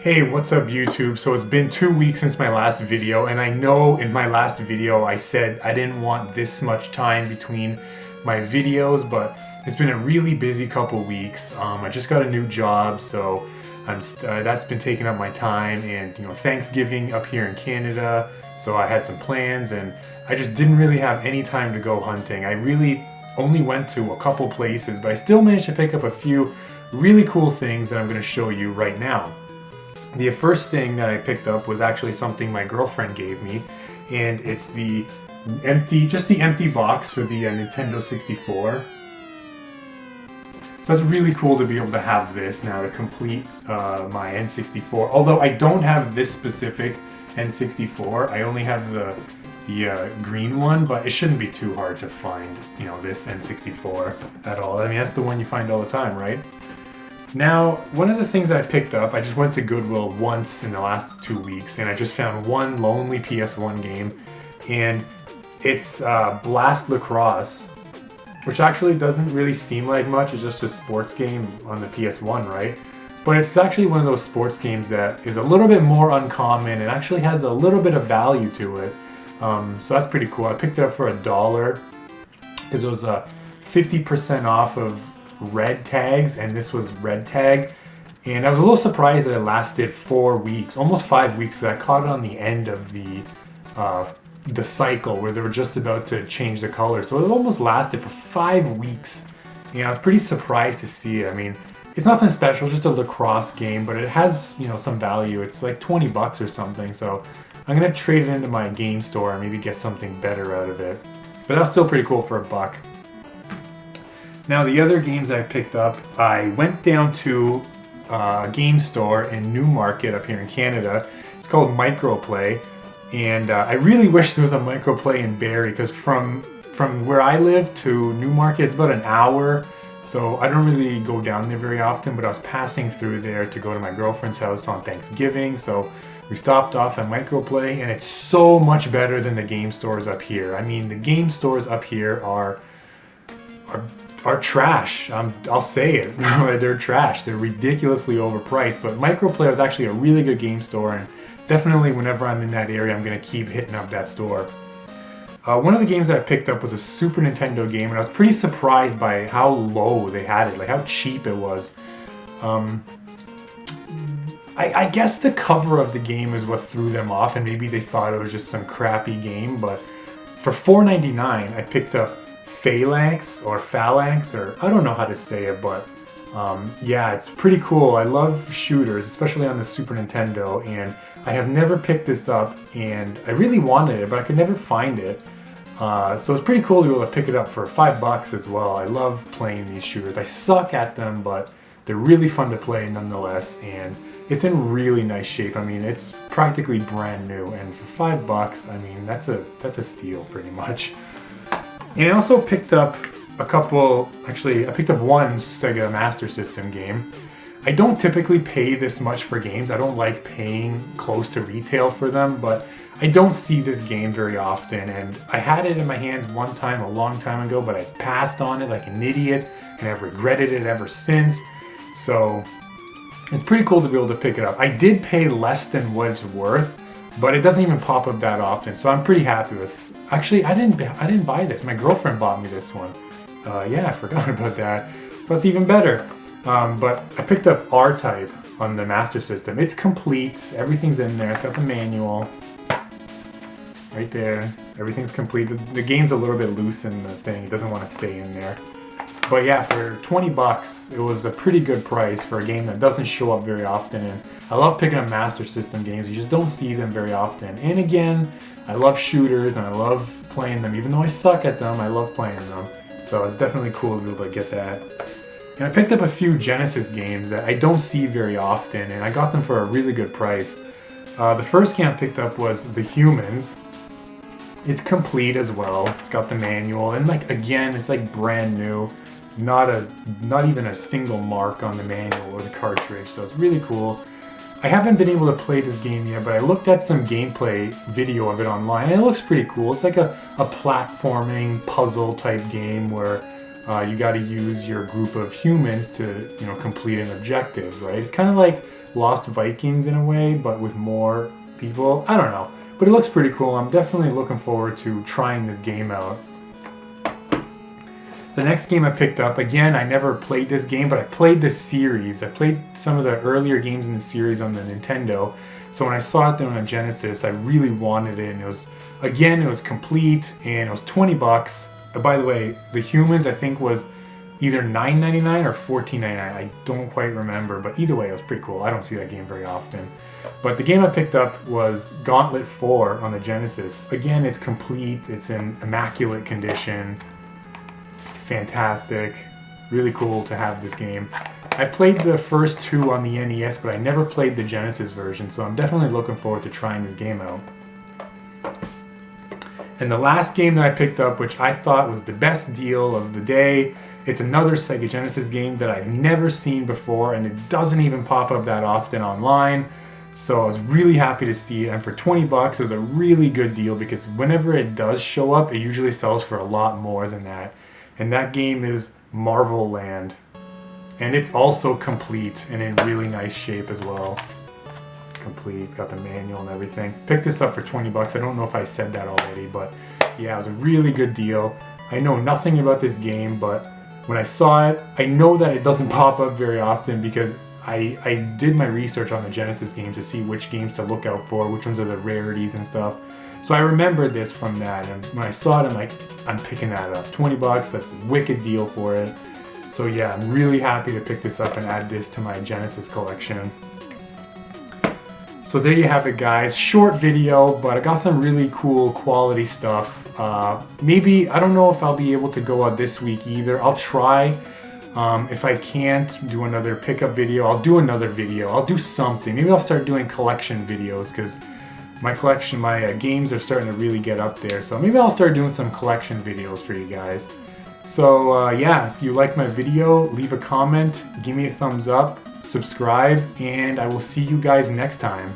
Hey, what's up YouTube? So it's been 2 weeks since my last video, and I know in my last video I said I didn't want this much time between my videos, but it's been a really busy couple weeks. I just got a new job, so that's been taking up my time, and Thanksgiving up here in Canada, so I had some plans and I just didn't really have any time to go hunting. I really only went to a couple places, but I still managed to pick up a few really cool things that I'm going to show you right now. The first thing that I picked up was actually something my girlfriend gave me, and it's the empty box for the Nintendo 64. So it's really cool to be able to have this now to complete my N64. Although I don't have this specific N64, I only have the green one, but it shouldn't be too hard to find, this N64 at all. I mean, that's the one you find all the time, right? Now, one of the things that I picked up, I just went to Goodwill once in the last 2 weeks, and I just found one lonely PS1 game, and it's Blast Lacrosse, which actually doesn't really seem like much. It's just a sports game on the PS1, right? But it's actually one of those sports games that is a little bit more uncommon and actually has a little bit of value to it. So that's pretty cool. I picked it up for $1 because it was 50% off of red tags, and this was red tag, and I was a little surprised that it lasted 4 weeks, almost 5 weeks. So I caught it on the end of the cycle where they were just about to change the color, so it almost lasted for 5 weeks. I was pretty surprised to see it. I mean, it's nothing special, just a lacrosse game, but it has some value. It's like 20 bucks or something, so I'm gonna trade it into my game store and maybe get something better out of it, but that's still pretty cool for $1. Now, the other games I picked up, I went down to a game store in Newmarket up here in Canada. It's called Microplay, and I really wish there was a Microplay in Barrie, because from where I live to Newmarket, it's about an hour, so I don't really go down there very often, but I was passing through there to go to my girlfriend's house on Thanksgiving, so we stopped off at Microplay, and it's so much better than the game stores up here. I mean, the game stores up here are trash. I'll say it. They're trash. They're ridiculously overpriced, but Microplay is actually a really good game store, and definitely whenever I'm in that area, I'm going to keep hitting up that store. One of the games that I picked up was a Super Nintendo game, and I was pretty surprised by how low they had it, like how cheap it was. I guess the cover of the game is what threw them off, and maybe they thought it was just some crappy game, but for $4.99 I picked up Phalanx, or I don't know how to say it, but yeah, it's pretty cool. I love shooters, especially on the Super Nintendo, and I have never picked this up, and I really wanted it, but I could never find it. So it's pretty cool to be able to pick it up for $5 as well. I love playing these shooters. I suck at them, but they're really fun to play nonetheless, and it's in really nice shape. I mean, it's practically brand new, and for $5, I mean, that's a steal pretty much. And I also picked up I picked up one Sega Master System game. I don't typically pay this much for games. I don't like paying close to retail for them, but I don't see this game very often, and I had it in my hands one time a long time ago, but I passed on it like an idiot, and I've regretted it ever since. So it's pretty cool to be able to pick it up. I did pay less than what it's worth, but it doesn't even pop up that often, so I'm pretty happy with. Actually, I didn't buy this. My girlfriend bought me this one. Yeah, I forgot about that. So it's even better. But I picked up RType on the Master System. It's complete. Everything's in there. It's got the manual right there. Everything's complete. The game's a little bit loose in the thing. It doesn't want to stay in there. But yeah, for $20, it was a pretty good price for a game that doesn't show up very often. And I love picking up Master System games. You just don't see them very often. And again, I love shooters and I love playing them. Even though I suck at them, I love playing them. So it's definitely cool to be able to get that. And I picked up a few Genesis games that I don't see very often, and I got them for a really good price. The first game I picked up was The Humans. It's complete as well. It's got the manual, and again, it's brand new. Not even a single mark on the manual or the cartridge, so it's really cool. I haven't been able to play this game yet, but I looked at some gameplay video of it online, and it looks pretty cool. It's like a platforming puzzle type game where you got to use your group of humans to complete an objective, right? It's kind of like Lost Vikings in a way, but with more people. I don't know, but it looks pretty cool. I'm definitely looking forward to trying this game out. The next game I picked up, again, I never played this game, but I played this series. I played some of the earlier games in the series on the Nintendo. So when I saw it then on a Genesis, I really wanted it. And it was, again, it was complete, and it was 20 bucks. By the way, the Humans, I think, was either $9.99 or $14.99. I don't quite remember, but either way, it was pretty cool. I don't see that game very often. But the game I picked up was Gauntlet IV on the Genesis. Again, it's complete. It's in immaculate condition. It's fantastic. Really cool to have this game. I played the first two on the NES, but I never played the Genesis version, so I'm definitely looking forward to trying this game out. And the last game that I picked up, which I thought was the best deal of the day, it's another Sega Genesis game that I've never seen before, and it doesn't even pop up that often online. So I was really happy to see it, and for 20 bucks it was a really good deal, because whenever it does show up, it usually sells for a lot more than that. And that game is Marvel Land. And it's also complete and in really nice shape as well. It's complete, it's got the manual and everything. Picked this up for 20 bucks. I don't know if I said that already, but yeah, it was a really good deal. I know nothing about this game, but when I saw it, I know that it doesn't pop up very often, because I did my research on the Genesis games to see which games to look out for, which ones are the rarities and stuff. So I remembered this from that, and when I saw it, I'm like, I'm picking that up. 20 bucks, that's a wicked deal for it. So yeah, I'm really happy to pick this up and add this to my Genesis collection. So there you have it, guys. Short video, but I got some really cool quality stuff. Maybe, I don't know if I'll be able to go out this week either. I'll try. If I can't do another pickup video, I'll do another video. I'll do something. Maybe I'll start doing collection videos, because my collection, my games are starting to really get up there. So maybe I'll start doing some collection videos for you guys. So yeah, if you like my video, leave a comment, give me a thumbs up, subscribe, and I will see you guys next time.